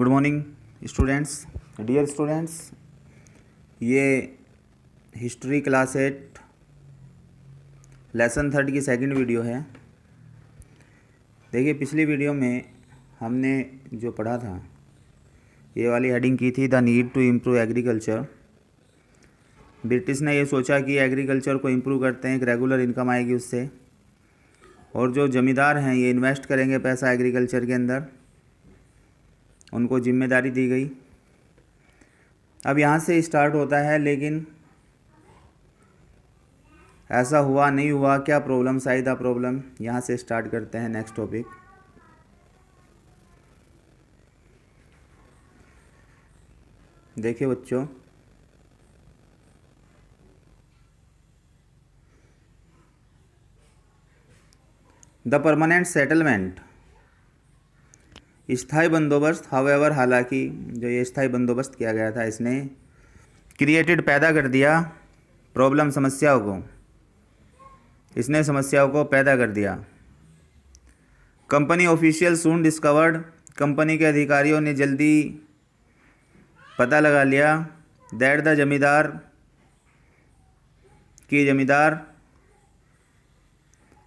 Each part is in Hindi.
Good morning students, dear students. ये हिस्ट्री क्लास 8 लेसन 3 की सेकंड वीडियो है। देखिए, पिछली वीडियो में हमने जो पढ़ा था, ये वाली हेडिंग की थी the need to improve agriculture. British ने ये सोचा कि एग्रीकल्चर को इम्प्रूव करते हैं, एक रेगुलर इनकम आएगी उससे, और जो ज़मींदार हैं ये इन्वेस्ट करेंगे पैसा एग्रीकल्चर के अंदर, उनको जिम्मेदारी दी गई। अब यहाँ से स्टार्ट होता है, लेकिन ऐसा हुआ नहीं हुआ, क्या प्रॉब्लम्स आई द प्रॉब्लम, यहाँ से स्टार्ट करते हैं नेक्स्ट टॉपिक। देखिए बच्चों, द परमानेंट सेटलमेंट, स्थायी बंदोबस्त, हाउएवर, हालांकि जो ये स्थायी बंदोबस्त किया गया था इसने क्रिएटेड, पैदा कर दिया, प्रॉब्लम, समस्याओं को, इसने समस्याओं को पैदा कर दिया। कंपनी ऑफिशियल सून डिस्कवर्ड, कंपनी के अधिकारियों ने जल्दी पता लगा लिया that the zamindar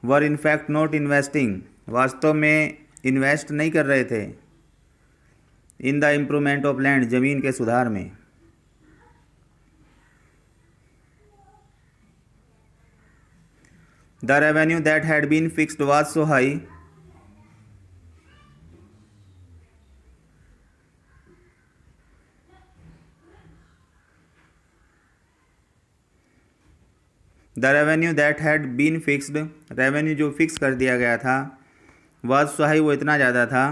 were in fact not investing, वास्तव में इन्वेस्ट नहीं कर रहे थे in the improvement of land, ज़मीन के सुधार में। The revenue that had been fixed was so high, the revenue that had been fixed, revenue जो फिक्स कर दिया गया था, वाज सो हाई, वो इतना ज़्यादा था,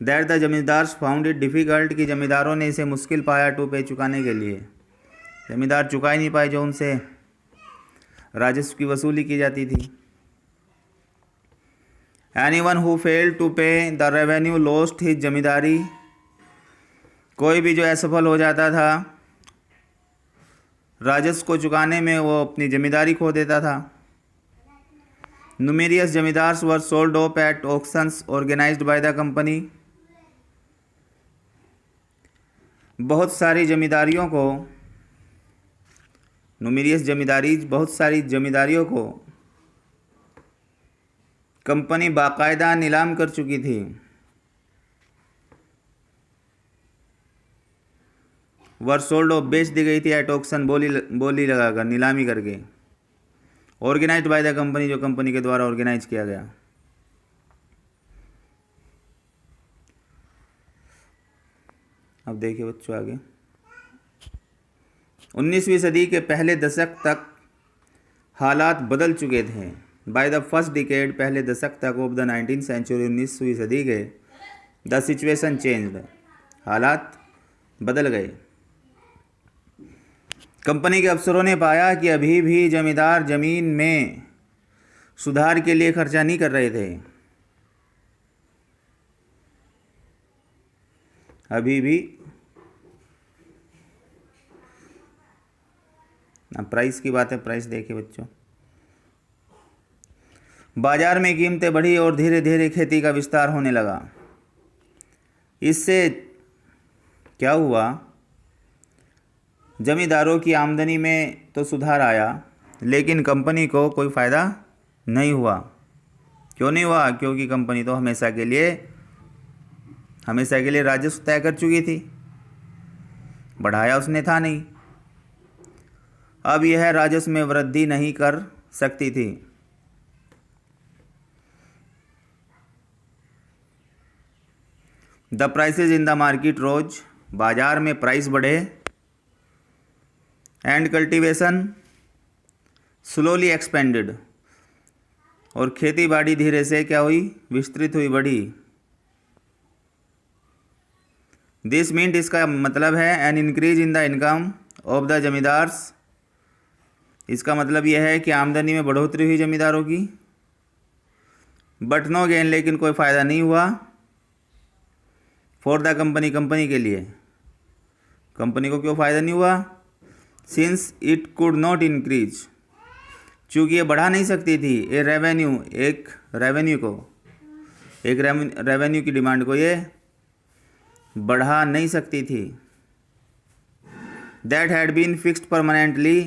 that the zamindars found it difficult, कि जमींदारों ने इसे मुश्किल पाया टू पे, चुकाने के लिए। जमींदार चुका ही नहीं पाए जो उनसे राजस्व की वसूली की जाती थी। एनीवन हु फेल्ड टू पे द रेवेन्यू लॉस्ट हिज जमींदारी, कोई भी जो असफल हो जाता था राजस्व को चुकाने में, वो अपनी जमींदारी खो देता था। Numerous zamindars were sold off at auctions organised by the company, बहुत सारी जमींदारियों को, न्यूमेरियस जमींदारी, बहुत सारी जमींदारियों को कंपनी बाकायदा नीलाम कर चुकी थी। वर सोल्ड ऑफ, बेच दी गई थी, एट ऑक्शन, बोली लगाकर, नीलामी करके। ऑर्गेनाइज्ड बाय द कंपनी, जो कंपनी के द्वारा ऑर्गेनाइज किया गया। अब देखिए बच्चों आगे, 19वीं सदी के पहले दशक तक हालात बदल चुके थे। बाय द फर्स्ट डिकेड, पहले दशक तक ऑफ द 19th सेंचुरी, 19वीं सदी के, द सिचुएशन चेंज्ड, हालात बदल गए। कंपनी के अफसरों ने पाया कि अभी भी जमींदार जमीन में सुधार के लिए खर्चा नहीं कर रहे थे, अभी भी। अब प्राइस की बात है, प्राइस देखिए बच्चों, बाजार में कीमतें बढ़ी और धीरे धीरे खेती का विस्तार होने लगा। इससे क्या हुआ, जमींदारों की आमदनी में तो सुधार आया, लेकिन कंपनी को कोई फ़ायदा नहीं हुआ। क्यों नहीं हुआ? क्योंकि कंपनी तो हमेशा के लिए राजस्व तय कर चुकी थी, बढ़ाया उसने था नहीं। अब यह राजस्व में वृद्धि नहीं कर सकती थी। The prices in the market rose, बाजार में प्राइस बढ़े। एंड कल्टीवेशन स्लोली एक्सपेंडेड, और खेती बाड़ी धीरे से क्या हुई, विस्तृत हुई, बढ़ी। दिस मीन्ट, इसका मतलब है, an increase in the income of the zamindars, इसका मतलब यह है कि आमदनी में बढ़ोतरी हुई जमींदारों की। बट नो गेन, लेकिन कोई फ़ायदा नहीं हुआ। फॉर द कंपनी, कंपनी के लिए। कंपनी को क्यों फ़ायदा नहीं हुआ? Since it could not increase, चूँकि ये बढ़ा नहीं सकती थी, एक रेवेन्यू को, एक रेवेन्यू की डिमांड को ये बढ़ा नहीं सकती थी। That had been fixed permanently,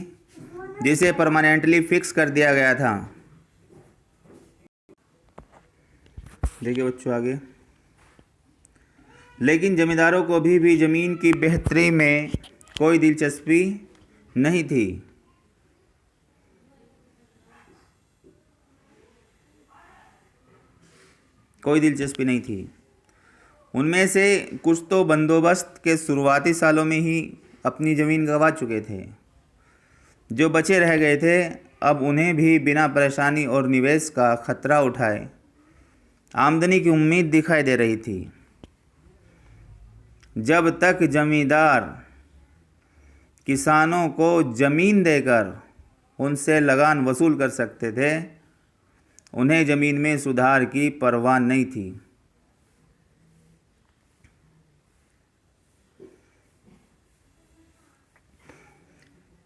जिसे परमानेंटली फिक्स कर दिया गया था। देखिए बच्चों आगे, लेकिन जमींदारों को भी जमीन की बेहतरी में कोई दिलचस्पी नहीं थी। कोई दिलचस्पी नहीं थी। उनमें से कुछ तो बंदोबस्त के शुरुआती सालों में ही अपनी ज़मीन गंवा चुके थे। जो बचे रह गए थे अब उन्हें भी बिना परेशानी और निवेश का खतरा उठाए आमदनी की उम्मीद दिखाई दे रही थी। जब तक जमींदार किसानों को ज़मीन देकर उनसे लगान वसूल कर सकते थे, उन्हें ज़मीन में सुधार की परवाह नहीं थी।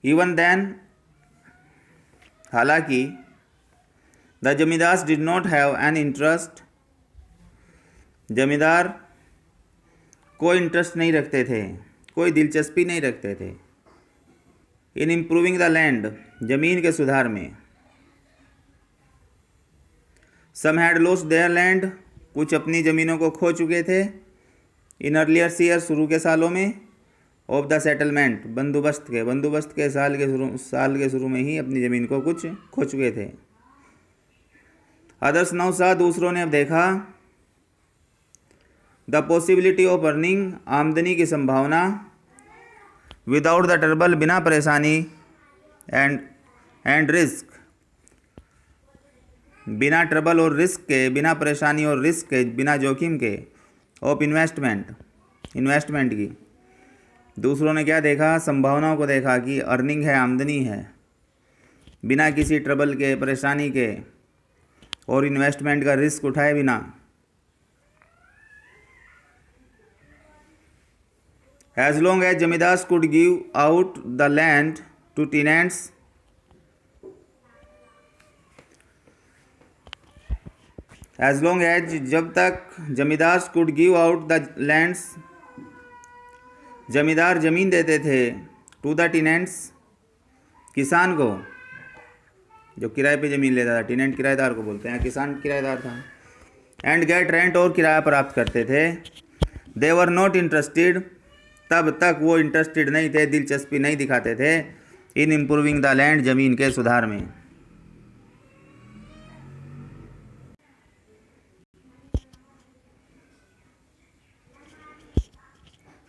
इवन देन, हालांकि the zamindars did not have an interest, जमींदार कोई इंटरेस्ट नहीं रखते थे, कोई दिलचस्पी नहीं रखते थे इन इम्प्रूविंग द लैंड, जमीन के सुधार में। सम हैड लॉस्ट देयर लैंड, कुछ अपनी ज़मीनों को खो चुके थे। इन अर्लियर ईयर, शुरू के सालों में। ऑफ द सेटलमेंट, बंदोबस्त के साल के शुरू में ही अपनी ज़मीन को कुछ खो चुके थे। अदर्स नाउ सा, दूसरों ने अब देखा। द पॉसिबिलिटी ऑफ अर्निंग, आमदनी की संभावना। विदाउट द ट्रबल, बिना परेशानी। एंड रिस्क, बिना ट्रबल और रिस्क के, बिना परेशानी और रिस्क के, बिना जोखिम के। ऑफ इन्वेस्टमेंट की। दूसरों ने क्या देखा? संभावनाओं को देखा कि अर्निंग है, आमदनी है, बिना किसी ट्रबल के, परेशानी के और इन्वेस्टमेंट का रिस्क उठाए बिना। As long as zamindars could give out the land to tenants, as long as, जब तक zamindars could give out the lands, zamindar जमीन देते थे, टू द टेनेंट्स, किसान को, जो किराए पे ज़मीन लेता था। टेनेंट किराएदार को बोलते हैं, किसान किराएदार था। एंड गेट रेंट, और किराया प्राप्त करते थे। दे वर नॉट इंटरेस्टेड, तब तक वो इंटरेस्टेड नहीं थे, दिलचस्पी नहीं दिखाते थे इन इम्प्रूविंग द लैंड, ज़मीन के सुधार में।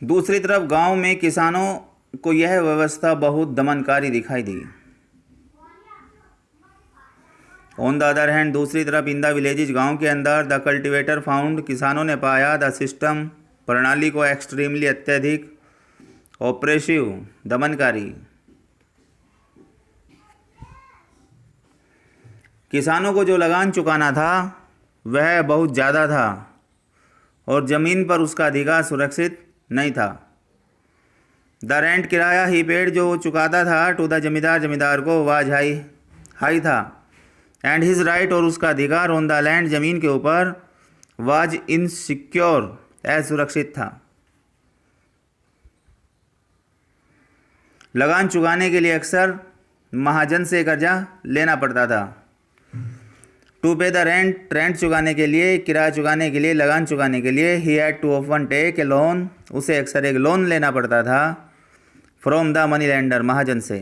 दूसरी तरफ गांव में किसानों को यह व्यवस्था बहुत दमनकारी दिखाई दी। ऑन द अदर हैंड, दूसरी तरफ इन द विलेजेज, गांव के अंदर, द कल्टिवेटर फाउंड, किसानों ने पाया, द सिस्टम, प्रणाली को, एक्सट्रीमली, अत्यधिक, ऑपरेसिव, दमनकारी। किसानों को जो लगान चुकाना था वह बहुत ज़्यादा था और ज़मीन पर उसका अधिकार सुरक्षित नहीं था। द रेंट, किराया, ही पेड, जो चुकाता था, टू द जमींदार, जमींदार को, वाज हाई था। एंड हिज राइट, और उसका अधिकार, ऑन द लैंड, ज़मीन के ऊपर, वाज इनसिक्योर, असुरक्षित था। लगान चुकाने के लिए अक्सर महाजन से कर्जा लेना पड़ता था। टू पे द रेंट चुकाने के लिए, किराया चुकाने के लिए, लगान चुकाने के लिए, he had to often take a loan, उसे अक्सर एक लोन लेना पड़ता था, फ्रॉम द मनी लेंडर, महाजन से।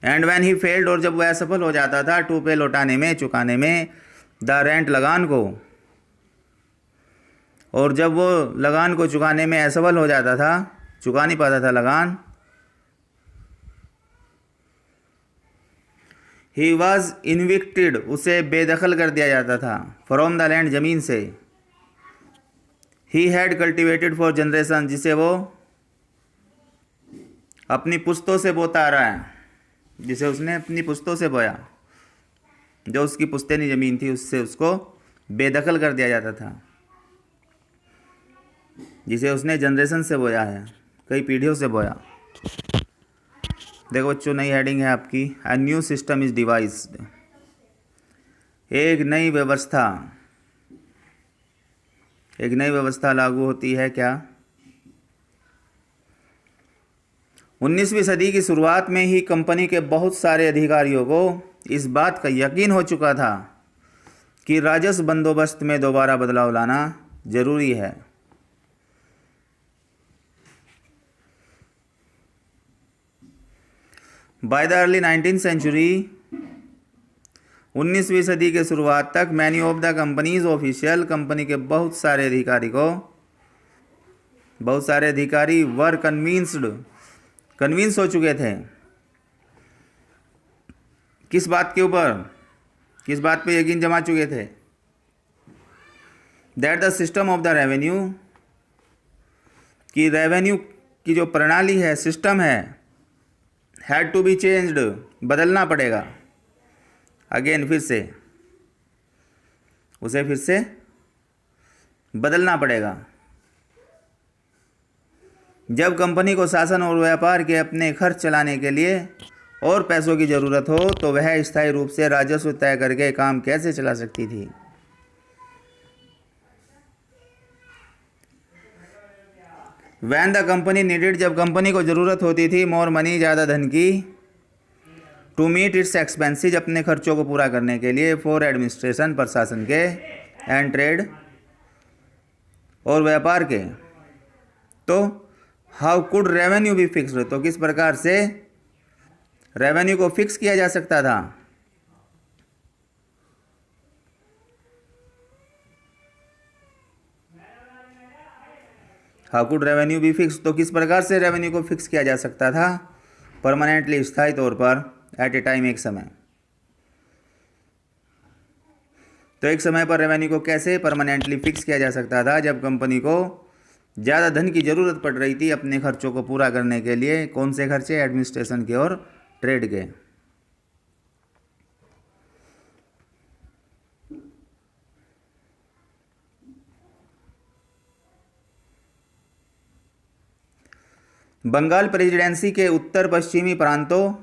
एंड व्हेन ही फेल्ड, और जब वह असफल हो जाता था, टू पे, लौटाने में, चुकाने में, द रेंट, लगान को, और जब वो लगान को चुकाने में असफल हो जाता था, चुका नहीं पाता था लगान, ही वॉज इन्विक्टेड, उसे बेदखल कर दिया जाता था, फ्रॉम द लैंड, ज़मीन से। He had cultivated for generation, जिसे वो अपनी पुश्तों से बोता आ रहा है, जिसे उसने अपनी पुश्तों से बोया, जो उसकी पुश्तैनी ज़मीन थी उससे उसको बेदखल कर दिया जाता था, जिसे उसने जनरेशन से बोया है, कई पीढ़ियों से बोया। देखो बच्चों, नई हेडिंग है आपकी, a new system is devised, एक नई व्यवस्था एक नई व्यवस्था लागू होती है क्या? 19वीं सदी की शुरुआत में ही कंपनी के बहुत सारे अधिकारियों को इस बात का यकीन हो चुका था कि राजस्व बंदोबस्त में दोबारा बदलाव लाना जरूरी है। By the early 19th century, 19वीं सदी के शुरुआत तक many of the companies official, company के बहुत सारे अधिकारी वर कन्विंस हो चुके थे। किस बात के ऊपर, किस बात पे यकीन जमा चुके थे? That the system of the revenue, कि रेवेन्यू की जो प्रणाली है, सिस्टम है, हैड टू बी चेंज्ड, बदलना पड़ेगा। अगेन, फिर से उसे फिर से बदलना पड़ेगा। जब कंपनी को शासन और व्यापार के अपने खर्च चलाने के लिए और पैसों की ज़रूरत हो तो वह स्थायी रूप से राजस्व तय करके काम कैसे चला सकती थी? वैन द कंपनी नीडेड, जब कंपनी को ज़रूरत होती थी, मोर मनी, ज़्यादा धन की, टू मीट इट्स एक्सपेंसेस, अपने खर्चों को पूरा करने के लिए, फॉर एडमिनिस्ट्रेशन, प्रशासन के, एंड ट्रेड, और व्यापार के, तो how could revenue be fixed, तो किस प्रकार से रेवेन्यू को फिक्स किया जा सकता था? How could revenue B fix, तो किस प्रकार से रेवेन्यू को फिक्स किया जा सकता था? परमानेंटली, स्थायी तौर पर, एट ए टाइम, एक समय। तो एक समय पर रेवेन्यू को कैसे परमानेंटली फिक्स किया जा सकता था? जब कंपनी को ज़्यादा धन की ज़रूरत पड़ रही थी अपने खर्चों को पूरा करने के लिए। कौन से खर्चे? एडमिनिस्ट्रेशन के और ट्रेड के। बंगाल प्रेसिडेंसी के उत्तर पश्चिमी प्रांतों,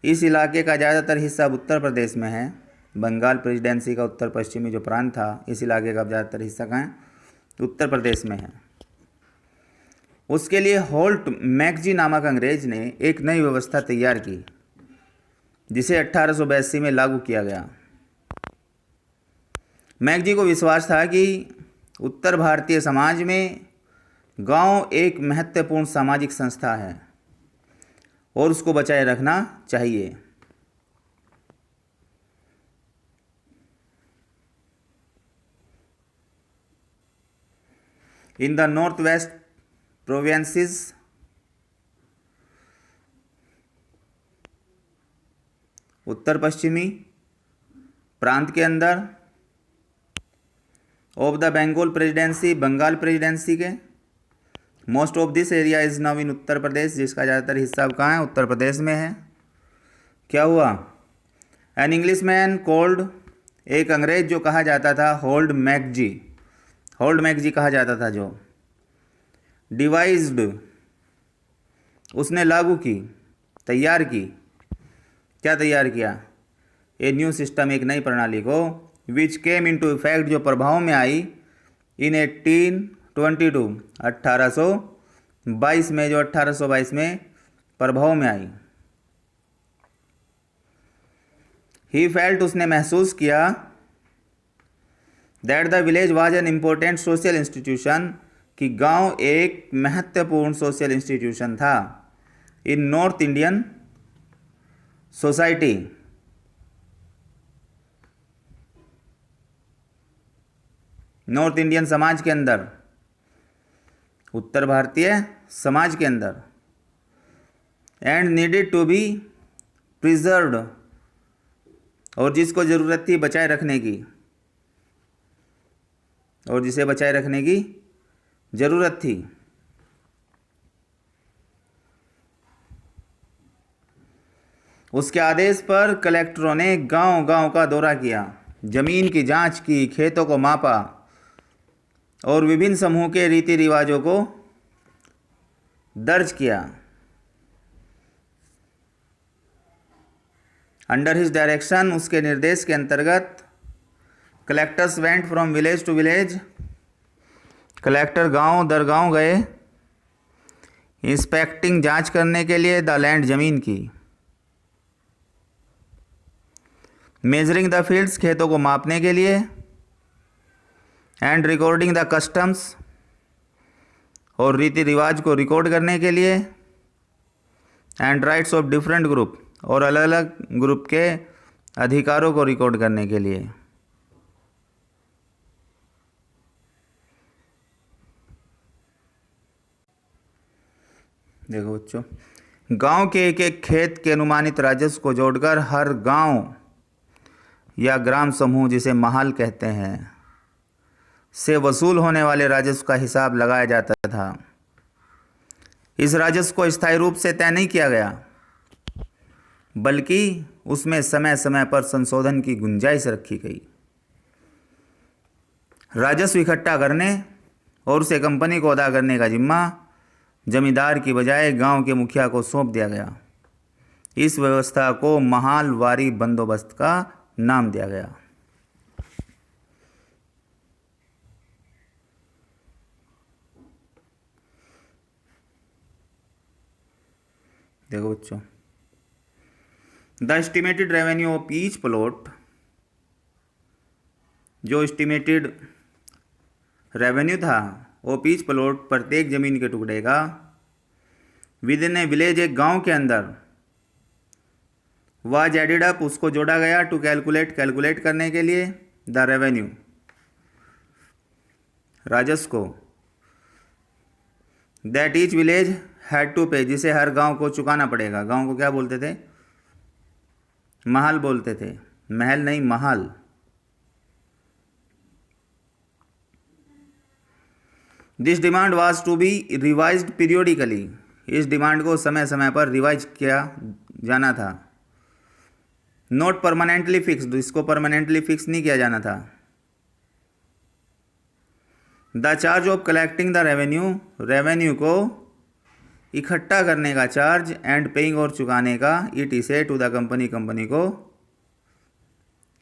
इस इलाके का ज़्यादातर हिस्सा उत्तर प्रदेश में है। बंगाल प्रेसिडेंसी का उत्तर पश्चिमी जो प्रांत था, इस इलाके का ज़्यादातर हिस्सा कहाँ है? उत्तर प्रदेश में है। उसके लिए होल्ट मैकजी नामक अंग्रेज ने एक नई व्यवस्था तैयार की जिसे 1882 में लागू किया गया। मैकजी को विश्वास था कि उत्तर भारतीय समाज में गांव एक महत्वपूर्ण सामाजिक संस्था है और उसको बचाए रखना चाहिए। In the north west provinces, उत्तर पश्चिमी प्रांत के अंदर, of the Bengal presidency, Bengal presidency के, most of this area is now in Uttar Pradesh, जिसका ज़्यादातर हिस्सा कहाँ है? उत्तर प्रदेश में है। क्या हुआ? एन इंग्लिश मैन कॉल्ड, एक अंग्रेज जो कहा जाता था होल्ड मैकजी कहा जाता था, जो डिवाइज्ड, उसने लागू की, तैयार की। क्या तैयार किया? ए न्यू सिस्टम, एक नई प्रणाली को, विच केम इनटू इफेक्ट, जो प्रभाव में आई, इन 1822, 1822 में, जो 1822 में प्रभाव में आई। ही फेल्ट, उसने महसूस किया, that the village was an important social institution, कि गांव एक महत्वपूर्ण सोशल इंस्टीट्यूशन था in north Indian society, north Indian समाज के अंदर, उत्तर भारतीय समाज के अंदर, and needed to be preserved, और जिसको ज़रूरत थी बचाए रखने की, और जिसे बचाए रखने की ज़रूरत थी। उसके आदेश पर कलेक्टरों ने गांव-गांव का दौरा किया, जमीन की जांच की, खेतों को मापा और विभिन्न समूह के रीति रिवाजों को दर्ज किया। अंडर हिज डायरेक्शन, उसके निर्देश के अंतर्गत, collectors went from village to village, collector गांव दर गांव गए, इंस्पेक्टिंग जांच करने के लिए द लैंड जमीन की, मेजरिंग द फील्ड्स खेतों को मापने के लिए, एंड रिकॉर्डिंग द कस्टम्स और रीति रिवाज को रिकॉर्ड करने के लिए, and rights of different group और अलग अलग ग्रुप के अधिकारों को रिकॉर्ड करने के लिए। देखो बच्चों, गांव के एक एक खेत के अनुमानित राजस्व को जोड़कर हर गांव या ग्राम समूह, जिसे महाल कहते हैं, से वसूल होने वाले राजस्व का हिसाब लगाया जाता था। इस राजस्व को स्थायी रूप से तय नहीं किया गया, बल्कि उसमें समय समय पर संशोधन की गुंजाइश रखी गई। राजस्व इकट्ठा करने और उसे कंपनी को अदा करने का जिम्मा जमींदार की बजाय गांव के मुखिया को सौंप दिया गया। इस व्यवस्था को महालवारी बंदोबस्त का नाम दिया गया। देखो बच्चों, the estimated revenue of each plot, जो एस्टिमेटेड रेवेन्यू था ऑफ ईच प्लॉट, प्रत्येक जमीन के टुकड़े का, विद इन ए विलेज, एक गांव के अंदर, वाज एडेड अप, उसको जोड़ा गया, टू कैलकुलेट करने के लिए, द रेवेन्यू, राजस्व को, that each village had to pay, जिसे हर गांव को चुकाना पड़ेगा। गांव को क्या बोलते थे? महाल बोलते थे, महल नहीं, महाल। This demand was to be revised periodically, इस डिमांड को समय समय पर रिवाइज किया जाना था। नॉट परमानेंटली फिक्स्ड, इसको परमानेंटली फिक्स नहीं किया जाना था। The charge of collecting the revenue, revenue को इकट्ठा करने का चार्ज, एंड पेइंग और चुकाने का, इट इसे टू द कंपनी, कंपनी को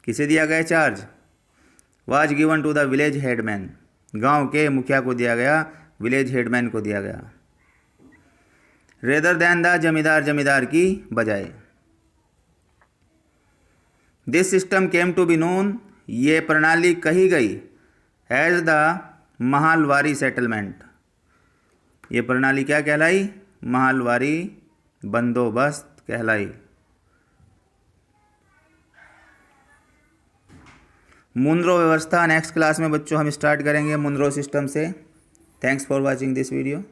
किसे दिया गया charge? Was given to the village headman, गांव के मुखिया को दिया गया, विलेज हेडमैन को दिया गया। रेदर दैन द जमींदार, जमींदार की बजाय। This system came to be known, ये प्रणाली कही गई, एज द महालवारी सेटलमेंट, ये प्रणाली क्या कहलाई? महालवारी बंदोबस्त कहलाई। मुनरो व्यवस्था नेक्स्ट क्लास में बच्चों हम स्टार्ट करेंगे मुनरो सिस्टम से। Thanks for watching this video.